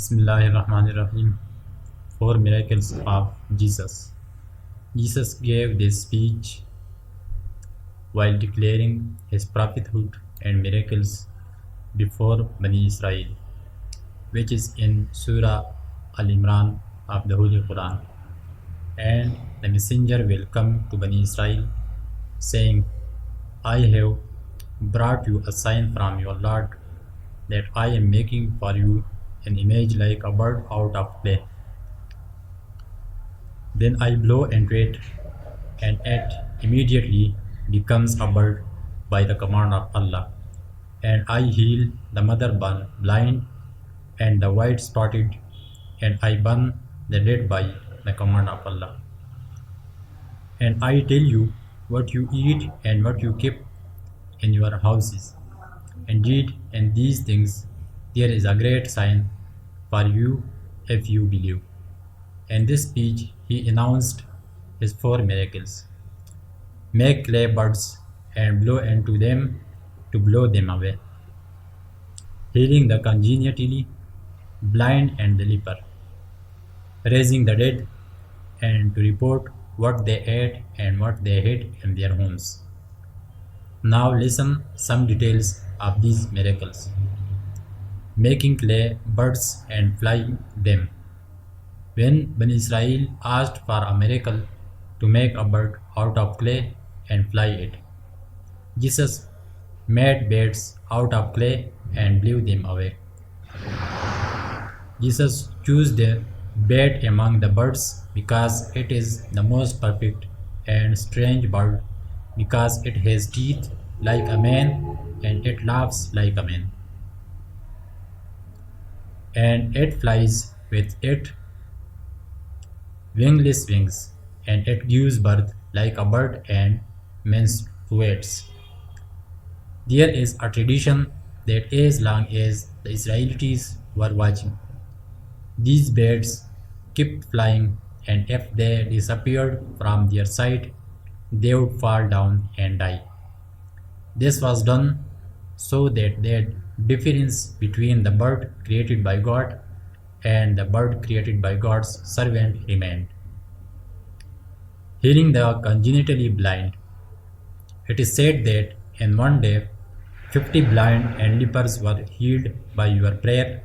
Bismillahirrahmanirrahim. Four miracles of Jesus. Jesus gave this speech while declaring his prophethood and miracles before Bani Israel, which is in Surah Al-Imran of the Holy Quran. And the messenger will come to Bani Israel, saying, I have brought you a sign from your Lord that I am making for you an image like a bird out of clay. Then I blow into it, and it immediately becomes a bird by the command of Allah. And I heal the mother born blind and the white spotted, and I burn the dead by the command of Allah. And I tell you what you eat and what you keep in your houses. Indeed, in these things there is a great sign for you if you believe. In this speech he announced his four miracles. Make clay birds and blow into them to blow them away. Healing the congenitally blind and the leper. Raising the dead and to report what they ate and what they hid in their homes. Now listen some details of these miracles. Making clay birds and flying them. When Bani Israel asked for a miracle to make a bird out of clay and fly it, Jesus made birds out of clay and blew them away. Jesus chose the bat among the birds because it is the most perfect, and strange bird because it has teeth like a man and it laughs like a man. And it flies with its wingless wings, and it gives birth like a bird and menstruates. There is a tradition that as long as the Israelites were watching, these birds kept flying, and if they disappeared from their sight, they would fall down and die. This was done so that the difference between the bird created by God and the bird created by God's servant remained. Healing the congenitally blind. It is said that in one day 50 blind and lepers were healed by your prayer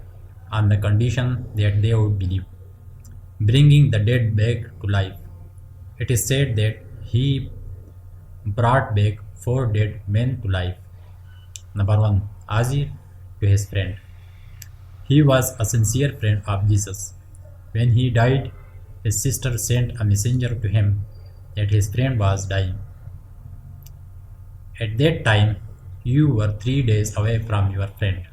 on the condition that they would believe, bringing the dead back to life. It is said that he brought back 4 dead men to life. Number 1. Azir to his friend. He was a sincere friend of Jesus. When he died, his sister sent a messenger to him that his friend was dying. At that time, you were 3 days away from your friend.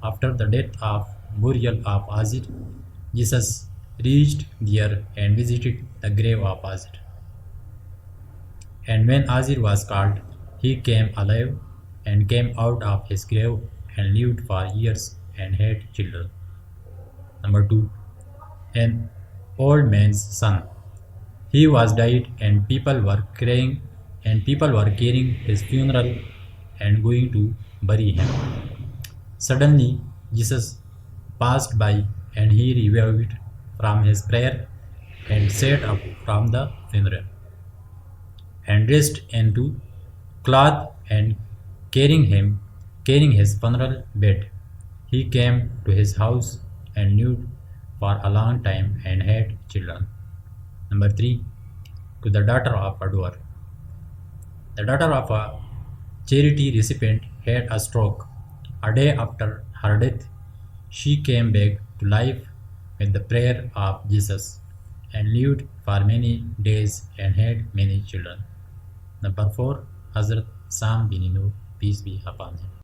After the death of burial of Azir, Jesus reached there and visited the grave of Azir. And when Azir was called, he came alive and came out of his grave and lived for years and had children. Number 2. An old man's son. He was died and people were carrying his funeral and going to bury him. Suddenly Jesus passed by, and he revived from his prayer and sat up from the funeral and dressed into cloth and carrying his funeral bed. He came to his house and lived for a long time and had children. Number 3. To the daughter of a dwarf. The daughter of a charity recipient had a stroke. A day after her death, she came back to life with the prayer of Jesus and lived for many days and had many children. Number 4. Hazrat Sam bin Nuh, peace be upon him.